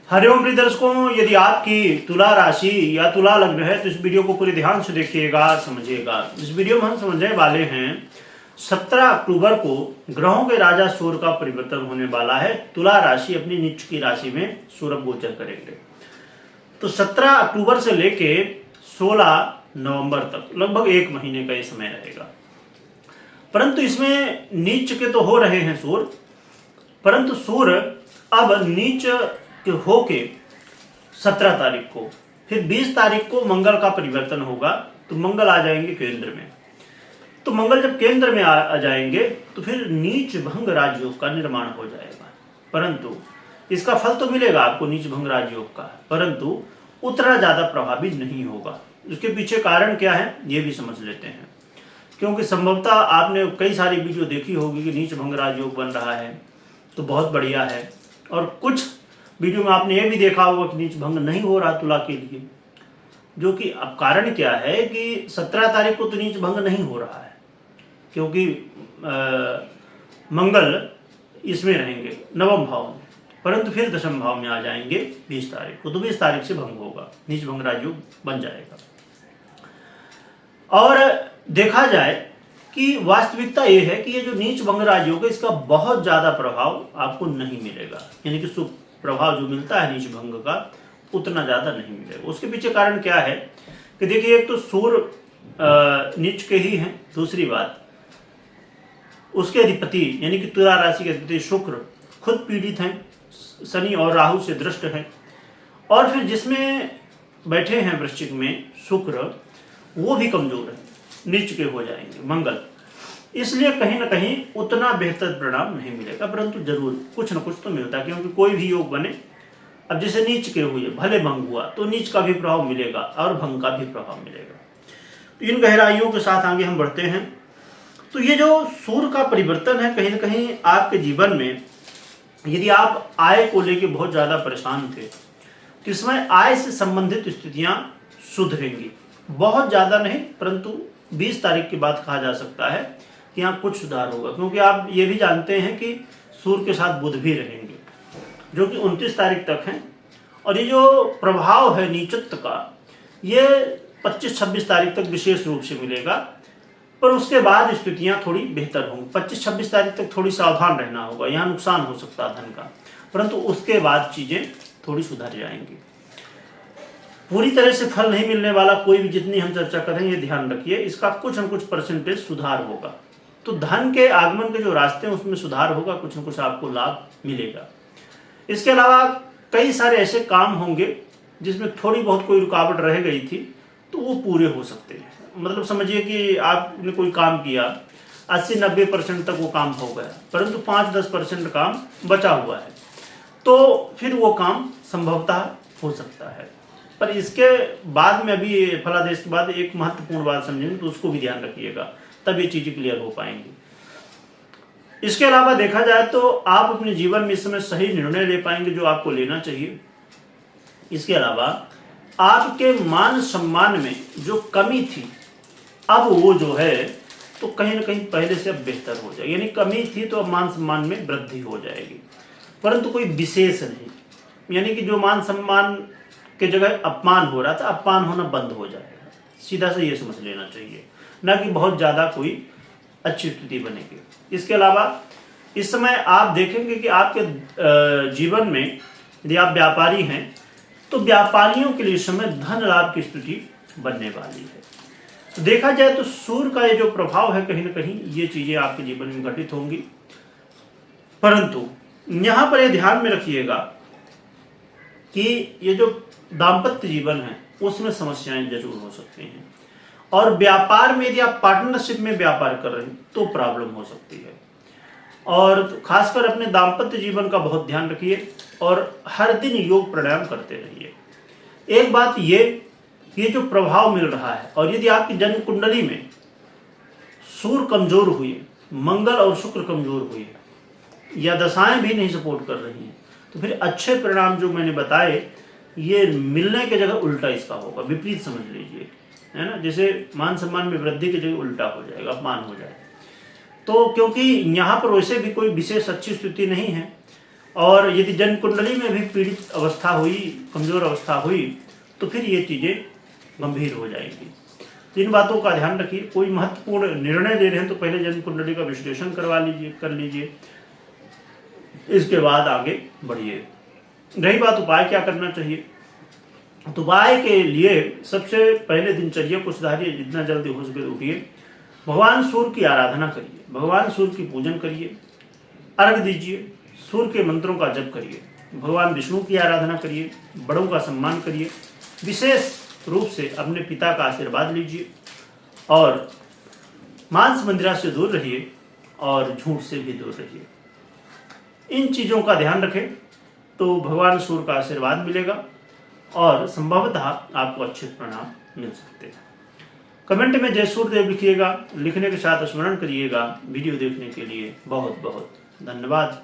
हरिओम प्रिय दर्शकों, यदि आपकी तुला राशि या तुला लग्न है तो इस वीडियो को पूरे ध्यान से देखिएगा, समझिएगा। इस वीडियो में हम समझने वाले हैं 17 अक्टूबर को ग्रहों के राजा सूर्य का परिवर्तन होने वाला है। तुला राशि अपनी नीच की राशि में सूर्य गोचर करेंगे। तो 17 अक्टूबर से लेके 16 नवंबर तक लगभग 1 महीने का ये समय रहेगा। परंतु इसमें नीच के तो हो रहे हैं सूर्य, परंतु सूर्य अब नीच के होके 17 तारीख को, फिर 20 तारीख को मंगल का परिवर्तन होगा तो मंगल आ जाएंगे केंद्र में। तो मंगल जब केंद्र में आ जाएंगे तो फिर नीच भंग राजयोग का निर्माण हो जाएगा। परंतु इसका फल तो मिलेगा आपको नीच भंग राजयोग का, परंतु उतना ज्यादा प्रभावी नहीं होगा। उसके पीछे कारण क्या है ये भी समझ लेते हैं, क्योंकि संभवतः आपने कई सारी वीडियो देखी होगी कि नीच भंग राजयोग बन रहा है तो बहुत बढ़िया है, और कुछ वीडियो में आपने ये भी देखा होगा कि नीच भंग नहीं हो रहा तुला के लिए। जो कि अब कारण क्या है कि 17 तारीख को तो नीच भंग नहीं हो रहा है, क्योंकि मंगल इसमें रहेंगे नवम भाव में, परंतु फिर दशम भाव में आ जाएंगे 20 तारीख को। तो 20 तारीख से भंग होगा, नीच भंग राजयोग बन जाएगा। और देखा जाए कि वास्तविकता ये है कि ये जो नीच भंग राजयोग है इसका बहुत ज्यादा प्रभाव आपको नहीं मिलेगा, यानी कि शुभ प्रभाव जो मिलता है नीच भंग का उतना ज्यादा नहीं मिलेगा। उसके पीछे कारण क्या है कि देखिए, एक तो सूर्य नीच के ही हैं, दूसरी बात उसके अधिपति यानी कि तुला राशि के अधिपति शुक्र खुद पीड़ित हैं, शनि और राहु से दृष्ट हैं, और फिर जिसमें बैठे हैं वृश्चिक में शुक्र वो भी कमजोर है, नीच के हो जाएंगे मंगल। इसलिए कहीं ना कहीं उतना बेहतर परिणाम नहीं मिलेगा, परंतु जरूर कुछ न कुछ तो मिलता है, क्योंकि कोई भी योग बने, अब जैसे नीच के हुए भले भंग हुआ तो नीच का भी प्रभाव मिलेगा और भंग का भी प्रभाव मिलेगा। तो इन गहराइयों के साथ आगे हम बढ़ते हैं। तो ये जो सूर्य का परिवर्तन है, कहीं ना कहीं आपके जीवन में यदि आप आय को लेकर बहुत ज्यादा परेशान थे तो इसमें आय से संबंधित स्थितियां सुधरेंगी, बहुत ज्यादा नहीं, परंतु 20 तारीख के बाद कहा जा सकता है कि यहाँ कुछ सुधार होगा, क्योंकि आप ये भी जानते हैं कि सूर्य के साथ बुध भी रहेंगे जो कि 29 तारीख तक हैं, और ये जो प्रभाव है नीचत्व का ये 25-26 तारीख तक विशेष रूप से मिलेगा, पर उसके बाद स्थितियां थोड़ी बेहतर होंगी। 25-26 तारीख तक थोड़ी सावधान रहना होगा, यहाँ नुकसान हो सकता है धन का, परंतु उसके बाद चीजें थोड़ी सुधर जाएंगी। पूरी तरह से फल नहीं मिलने वाला कोई भी, जितनी हम चर्चा करें ये ध्यान रखिए, इसका कुछ न कुछ परसेंटेज सुधार होगा। तो धन के आगमन के जो रास्ते हैं उसमें सुधार होगा, कुछ न कुछ आपको लाभ मिलेगा। इसके अलावा कई सारे ऐसे काम होंगे जिसमें थोड़ी बहुत कोई रुकावट रह गई थी तो वो पूरे हो सकते हैं। मतलब समझिए कि आपने कोई काम किया 80-90% तक वो काम हो गया, परंतु 5-10% काम बचा हुआ है, तो फिर वो काम संभवतः हो सकता है। पर इसके बाद में अभी फलादेश के बाद एक महत्वपूर्ण बात समझेंगे तो उसको भी ध्यान रखिएगा, तब ये चीजें क्लियर हो पाएंगी। इसके अलावा देखा जाए तो आप अपने जीवन में इस समय सही निर्णय ले पाएंगे जो आपको लेना चाहिए। इसके अलावा आपके मान सम्मान में जो कमी थी अब वो जो है तो कहीं ना कहीं पहले से अब बेहतर हो जाएगी, यानी कमी थी तो अब मान सम्मान में वृद्धि हो जाएगी, परंतु कोई विशेष नहीं, यानी कि जो मान सम्मान के जगह अपमान हो रहा था अपमान होना बंद हो जाएगा। सीधा से ये समझ लेना चाहिए, ना कि बहुत ज्यादा कोई अच्छी स्थिति बनेगी। इसके अलावा इस समय आप देखेंगे कि आपके जीवन में यदि आप व्यापारी हैं तो व्यापारियों के लिए इस समय धन लाभ की स्थिति बनने वाली है। तो देखा जाए तो सूर्य का ये जो प्रभाव है कहीं ना कहीं ये चीजें आपके जीवन में घटित होंगी, परंतु यहां पर ये ध्यान में रखिएगा कि ये जो दाम्पत्य जीवन है उसमें समस्याएं जरूर हो सकती हैं, और व्यापार में यदि आप पार्टनरशिप में व्यापार कर रहे हैं तो प्रॉब्लम हो सकती है। और खासकर अपने दाम्पत्य जीवन का बहुत ध्यान रखिए और हर दिन योग प्राणायाम करते रहिए। एक बात ये जो प्रभाव मिल रहा है, और यदि आपकी जन्म कुंडली में सूर्य कमजोर हुए, मंगल और शुक्र कमजोर हुए, या दशाएं भी नहीं सपोर्ट कर रही हैं, तो फिर अच्छे परिणाम जो मैंने बताए ये मिलने की जगह उल्टा इसका होगा, विपरीत समझ लीजिए, है ना। जैसे मान सम्मान में वृद्धि की जगह उल्टा हो जाएगा, अपमान हो जाएगा। तो क्योंकि यहाँ पर वैसे भी कोई विशेष अच्छी स्थिति नहीं है, और यदि जन्म कुंडली में भी पीड़ित अवस्था हुई, कमजोर अवस्था हुई, तो फिर ये चीजें गंभीर हो जाएंगी। इन बातों का ध्यान रखिए। कोई महत्वपूर्ण निर्णय ले रहे हैं तो पहले जन्म कुंडली का विश्लेषण कर लीजिए, इसके बाद आगे बढ़िए। रही बात उपाय क्या करना चाहिए, तो उपाय के लिए सबसे पहले दिनचर्या को सुधारिए, जितना जल्दी हो सके उठिए, भगवान सूर्य की आराधना करिए, भगवान सूर्य की पूजन करिए, अर्घ दीजिए, सूर्य के मंत्रों का जप करिए, भगवान विष्णु की आराधना करिए, बड़ों का सम्मान करिए, विशेष रूप से अपने पिता का आशीर्वाद लीजिए, और मांस मंदिरा से दूर रहिए और झूठ से भी दूर रहिए। इन चीजों का ध्यान रखें तो भगवान सूर्य का आशीर्वाद मिलेगा और संभवतः आपको अच्छे परिणाम मिल सकते हैं। कमेंट में जय सूर्यदेव लिखिएगा, लिखने के साथ स्मरण करिएगा। वीडियो देखने के लिए बहुत बहुत धन्यवाद।